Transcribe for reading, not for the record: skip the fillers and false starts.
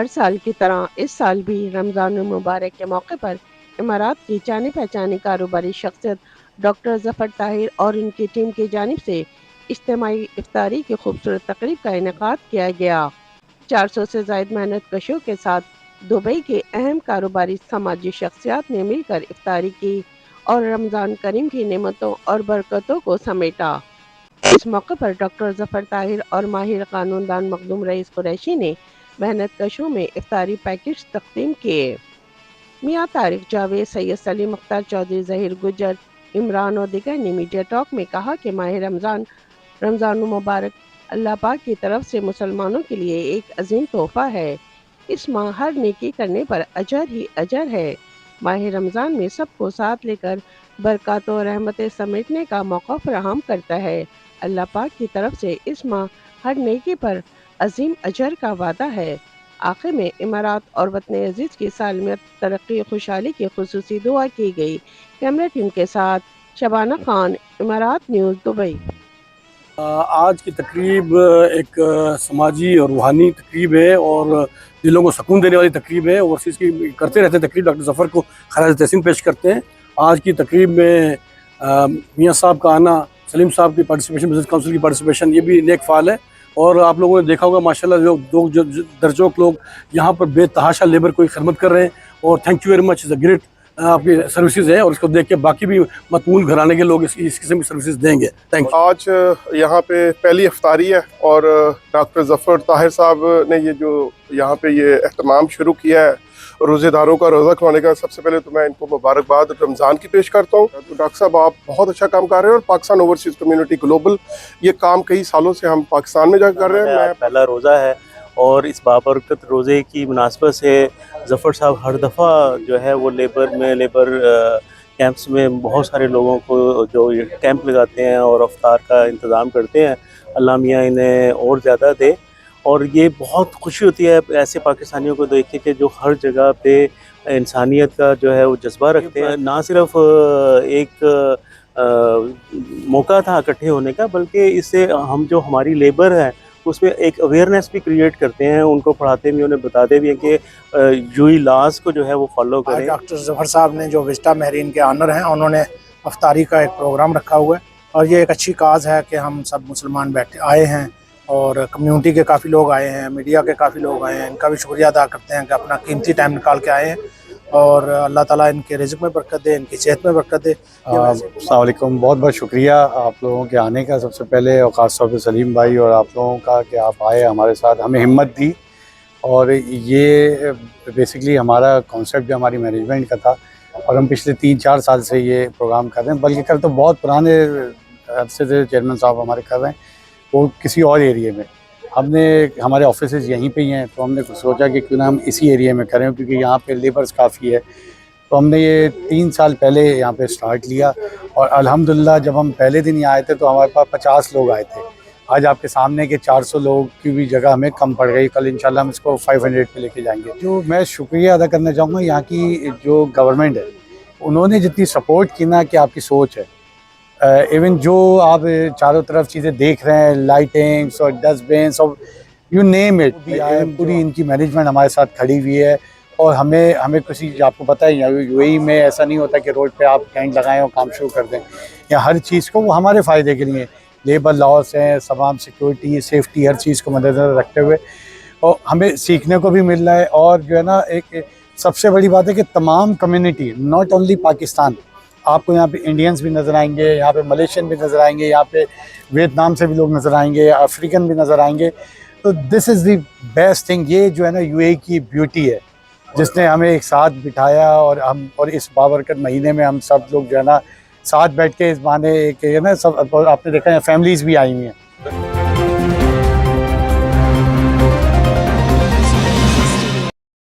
ہر سال کی طرح اس سال بھی رمضان المبارک کے موقع پر امارات کی جانی پہچانی کاروباری شخصیت ڈاکٹر ظفر طاہر اور ان کی ٹیم کی جانب سے اجتماعی افطاری کی خوبصورت تقریب کا انعقاد کیا گیا۔ 400 سے زائد محنت کشوں کے ساتھ دبئی کے اہم کاروباری سماجی شخصیات نے مل کر افطاری کی اور رمضان کریم کی نعمتوں اور برکتوں کو سمیٹا۔ اس موقع پر ڈاکٹر ظفر طاہر اور ماہر قانون دان مخدوم رئیس قریشی نے محنت کشوں میں افطاری پیکج تقسیم کیے۔ میاں طارق جاوید، سید سلیم اختر چودھری، ظہیر گجر، عمران اور دیگر نے میڈیا ٹاک میں کہا کہ ماہ رمضان المبارک اللہ پاک کی طرف سے مسلمانوں کے لیے ایک عظیم تحفہ ہے۔ اس ماہ ہر نیکی کرنے پر اجر ہی اجر ہے۔ ماہ رمضان میں سب کو ساتھ لے کر برکات و رحمتیں سمیٹنے کا موقع فراہم کرتا ہے۔ اللہ پاک کی طرف سے اس ماہ ہر نیکی پر عظیم اجر کا وعدہ ہے۔ آخر میں امارات اور وطن عزیز کی سالمیت، ترقی، خوشحالی کی خصوصی دعا کی گئی۔ کیمرہ ٹیم کے ساتھ شبانہ خان، امارات نیوز، دبئی۔ آج کی تقریب ایک سماجی اور روحانی تقریب ہے اور دلوں کو سکون دینے والی تقریب ہے۔ اوورسیز کی کرتے رہتے ہیں تقریب، ڈاکٹر ظفر کو خراج تحسین پیش کرتے ہیں۔ آج کی تقریب میں میاں صاحب کا آنا، سلیم صاحب کی پارٹیسپیشن، بزنس کونسل کی پارٹیسپیشن، یہ بھی نیک فعال ہے۔ اور آپ لوگوں نے دیکھا ہوگا ماشاءاللہ جو درجوک لوگ یہاں پر بے تحاشا لیبر کو خدمت کر رہے ہیں، اور thank you very much, is a great آپ کی سروسز ہیں، اور اس کو دیکھ کے باقی بھی مقبول گھرانے کے لوگ اس قسم کی سروسز دیں گے۔ Thank you. آج یہاں پہ پہلی افطاری ہے اور ڈاکٹر ظفر طاہر صاحب نے یہ جو یہاں پہ یہ اہتمام شروع کیا ہے روزے داروں کا روزہ کھلانے کا، سب سے پہلے تو میں ان کو مبارکباد رمضان کی پیش کرتا ہوں۔ تو ڈاکٹر صاحب آپ بہت اچھا کام کر رہے ہیں، اور پاکستان اوورسیز کمیونٹی گلوبل یہ کام کئی سالوں سے ہم پاکستان میں جا کر رہے ہیں۔ پہلا روزہ ہے اور اس بابرکت روزے کی مناسبت سے ظفر صاحب ہر دفعہ جو ہے وہ لیبر کیمپس میں بہت سارے لوگوں کو جو کیمپ لگاتے ہیں اور افطار کا انتظام کرتے ہیں۔ اللہ میاں انہیں اور زیادہ دے، اور یہ بہت خوشی ہوتی ہے ایسے پاکستانیوں کو دیکھ کے کہ جو ہر جگہ پہ انسانیت کا جو ہے وہ جذبہ رکھتے ہیں۔ نہ صرف ایک موقع تھا اکٹھے ہونے کا، بلکہ اس سے ہم جو ہماری لیبر ہے اس میں ایک اویئرنیس بھی کریٹ کرتے ہیں، ان کو پڑھاتے بھی، انہیں بتاتے بھی ہیں کہ یوئی لاز کو جو ہے وہ فالو کریں۔ ڈاکٹر ظفر صاحب نے جو وسٹا ماہرین کے آنر ہیں، انہوں نے افطاری کا ایک پروگرام رکھا ہوا ہے، اور یہ ایک اچھی کاز ہے کہ ہم سب مسلمان آئے ہیں، اور کمیونٹی کے کافی لوگ آئے ہیں، میڈیا کے کافی لوگ آئے ہیں۔ ان کا بھی شکریہ ادا کرتے ہیں کہ اپنا قیمتی ٹائم نکال کے آئے ہیں، اور اللہ تعالیٰ ان کے رزق میں برکت دے، ان کی صحت میں برکت دے۔ السلام علیکم، بہت بہت شکریہ آپ لوگوں کے آنے کا سب سے پہلے، اور خاص طور پہ سلیم بھائی اور آپ لوگوں کا کہ آپ آئے ہمارے ساتھ، ہمیں ہمت دی۔ اور یہ بیسکلی ہمارا کانسیپٹ جو ہماری مینجمنٹ کا تھا، اور ہم پچھلے 3-4 سال سے یہ پروگرام کر رہے ہیں، بلکہ کل تو بہت پرانے عرصے سے چیئرمین صاحب ہمارے کر رہے ہیں، وہ کسی اور ایریے میں۔ ہم نے ہمارے آفیسز یہیں پہ ہی ہیں، تو ہم نے سوچا کہ کیوں نہ ہم اسی ایریے میں کریں، کیونکہ یہاں پہ لیبرز کافی ہے۔ تو ہم نے یہ 3 سال پہلے یہاں پہ سٹارٹ لیا، اور الحمدللہ جب ہم پہلے دن یہاں آئے تھے تو ہمارے پاس 50 لوگ آئے تھے۔ آج آپ کے سامنے کہ 400 لوگ کی بھی جگہ ہمیں کم پڑ گئی، کل انشاءاللہ ہم اس کو 500 پہ لے کے جائیں گے۔ جو میں شکریہ ادا کرنا چاہوں گا یہاں کی جو گورنمنٹ ہے، انہوں نے جتنی سپورٹ کی نا، کہ آپ کی سوچ ہے، ایون جو آپ چاروں طرف چیزیں دیکھ رہے ہیں، لائٹنگس اور ڈسٹ بینس اور یو نیم اٹ، پوری ان کی مینجمنٹ ہمارے ساتھ کھڑی ہوئی ہے۔ اور ہمیں کسی، آپ کو پتہ ہے یو اے ای میں ایسا نہیں ہوتا کہ روڈ پہ آپ ٹینٹ لگائیں اور کام شروع کر دیں، یا ہر چیز کو وہ ہمارے فائدے کے لیے، لیبر لاس ہیں، تمام سیکورٹی، سیفٹی، ہر چیز کو مد نظر رکھتے ہوئے، اور ہمیں سیکھنے کو بھی مل رہا ہے۔ اور جو ہے نا، ایک سب سے بڑی بات ہے کہ تمام کمیونٹی، ناٹ اونلی پاکستان، آپ کو یہاں پہ انڈینس بھی نظر آئیں گے، یہاں پہ ملیشین بھی نظر آئیں گے، یہاں پہ ویتنام سے بھی لوگ نظر آئیں گے، افریقن بھی نظر آئیں گے۔ تو دس از دی بیسٹ تھنگ، یہ جو ہے نا یو اے کی بیوٹی ہے، جس نے ہمیں ایک ساتھ بٹھایا، اور اس بابرکت مہینے میں ہم سب لوگ جو ہے نا ساتھ بیٹھ کے اس بہانے ایک ہے نا، سب آپ نے دیکھا ہے فیملیز بھی آئی ہوئی ہیں۔